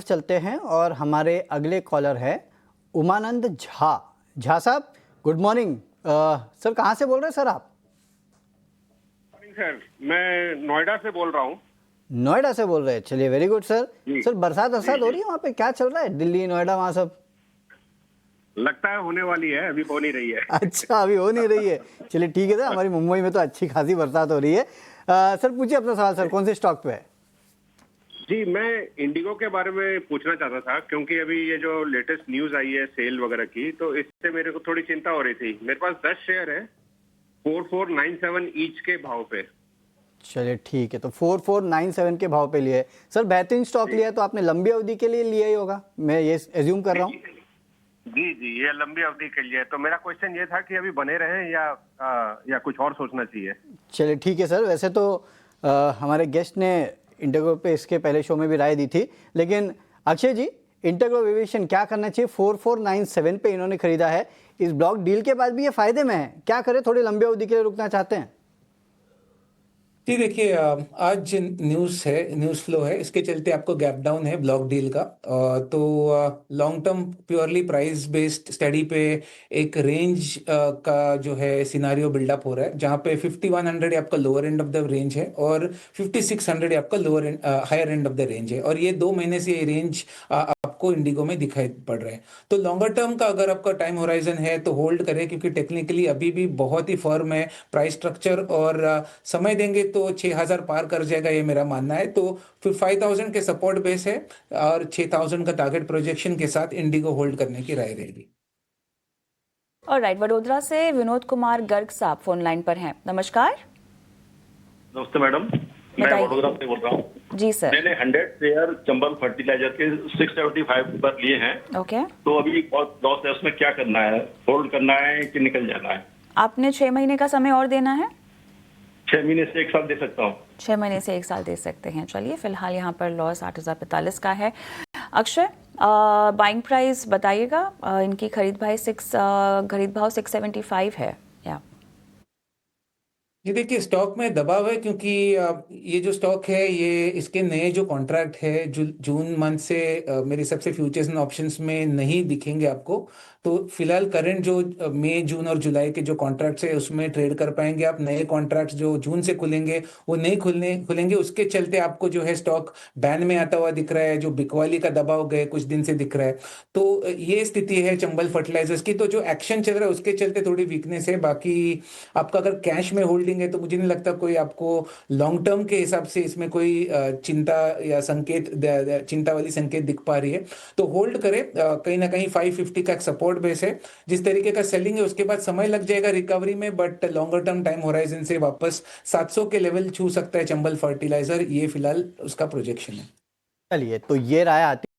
चलते हैं और हमारे अगले कॉलर है उमानंद झा। झा साहब गुड मॉर्निंग। सर कहाँ से बोल रहे हैं सर आप? सर मैं नोएडा से बोल रहा हूँ। नोएडा से बोल रहे हैं, चलिए वेरी गुड सर। सर बरसात हो रही है वहाँ पे, क्या चल रहा है दिल्ली नोएडा वहाँ सब? लगता है होने वाली है, अभी हो नहीं रही है। अच्छा अभी हो नहीं रही है, चलिए ठीक है सर। हमारी मुंबई में तो अच्छी खासी बरसात हो रही है। सर पूछिए अपना सवाल सर, कौन से स्टॉक पे है? जी मैं इंडिगो के बारे में पूछना चाहता था, क्योंकि अभी ये जो लेटेस्ट न्यूज आई है सेल वगैरह की, तो इससे मेरे को थोड़ी चिंता हो रही थी। मेरे पास 10 शेयर है 4497 ईच के भाव पे। चलिए ठीक है, तो 4497 के भाव पे लिए सर। बेहतरीन स्टॉक लिया है, तो आपने लंबी अवधि के लिए लिया ही होगा, मैं ये एज्यूम कर रहा हूँ। जी ये लंबी अवधि के लिए। तो मेरा क्वेश्चन ये था कि अभी बने रहें या कुछ और सोचना चाहिए। चलिए ठीक है सर। वैसे तो हमारे गेस्ट ने इंटेग्रो पे इसके पहले शो में भी राय दी थी, लेकिन अक्षय जी इंटेग्रो एविएशन क्या करना चाहिए? 4497 पे इन्होंने खरीदा है। इस ब्लॉक डील के बाद भी ये फायदे में है, क्या करें? थोड़ी लंबी अवधि के लिए रुकना चाहते हैं? जी देखिए, आज न्यूज़ फ्लो है, इसके चलते आपको गैप डाउन है ब्लॉक डील का। तो long term purely price based study पे एक रेंज का जो है सिनारियो बिल्डअप हो रहा है, जहाँ पे 5100 आपका lower end of the range है और 5600 आपका higher end of the range है। और ये 2 महीने से ये रेंज आपको इंडिगो में दिखाई पड़ रहा है। तो लॉन्गर टर्म का अगर आपका टाइम होराइजन है तो होल्ड करें, क्योंकि टेक्निकली अभी भी बहुत ही फर्म है प्राइस स्ट्रक्चर, और समय देंगे तो 6000 पार कर जाएगा, ये मेरा मानना है। तो फिर 5000 के सपोर्ट बेस है और 6000 का टारगेट प्रोजेक्शन के साथ इंडिगो होल्ड करने की राय रहेगी। ऑलराइट, वडोदरा से विनोद कुमार गर्ग साहब फोन लाइन पर हैं। नमस्कार। नमस्ते मैडम, मैं वडोदरा से बोल रहा हूँ। जी सर। मैंने 100 शेयर चंबल फर्टिलाइजर के 675 पर लिए हैं। ओके। तो अभी बहुत लॉस है, उसमें क्या करना है? होल्ड करना है कि निकल जाना है? आपने 6 महीने का समय और देना है। 6 महीने से 1 साल दे सकता हूँ। 6 महीने से 1 साल दे सकते हैं। चलिए फिलहाल यहाँ पर लॉस 8045 का है। अक्षय बाइंग प्राइस बताइएगा। इनकी खरीद भाव 675 है। या ये देखिए, स्टॉक में दबाव है, क्योंकि ये जो स्टॉक है ये इसके नए जो कॉन्ट्रैक्ट है जून मंथ से मेरे हिसाब से फ्यूचर्स एंड ऑप्शंस में नहीं दिखेंगे आपको। तो फिलहाल करंट जो मई जून और जुलाई के जो कॉन्ट्रैक्ट्स है उसमें ट्रेड कर पाएंगे आप। नए कॉन्ट्रैक्ट्स जो जून से खुलेंगे वो नहीं खुलेंगे, उसके चलते आपको जो है स्टॉक बैन में आता हुआ दिख रहा है, जो बिकवाली का दबाव गए कुछ दिन से दिख रहा है। तो ये स्थिति है चंबल फर्टिलाइजर्स की। तो जो एक्शन चल रहा है उसके चलते थोड़ी वीकनेस है। बाकी आपका अगर कैश में होल्डिंग है तो मुझे नहीं लगता कोई आपको लॉन्ग टर्म के हिसाब से इसमें कोई चिंता या चिंता वाली संकेत दिख पा रही है। तो होल्ड करें। कहीं ना कहीं 550 का एक सपोर्ट बेस है। जिस तरीके का सेलिंग है उसके बाद समय लग जाएगा रिकवरी में, but longer term time horizon से वापस 700 के लेवल छू सकता है चंबल फर्टिलाइजर। ये फिलहाल उसका प्रोजेक्शन है। चलिए, तो ये राय आती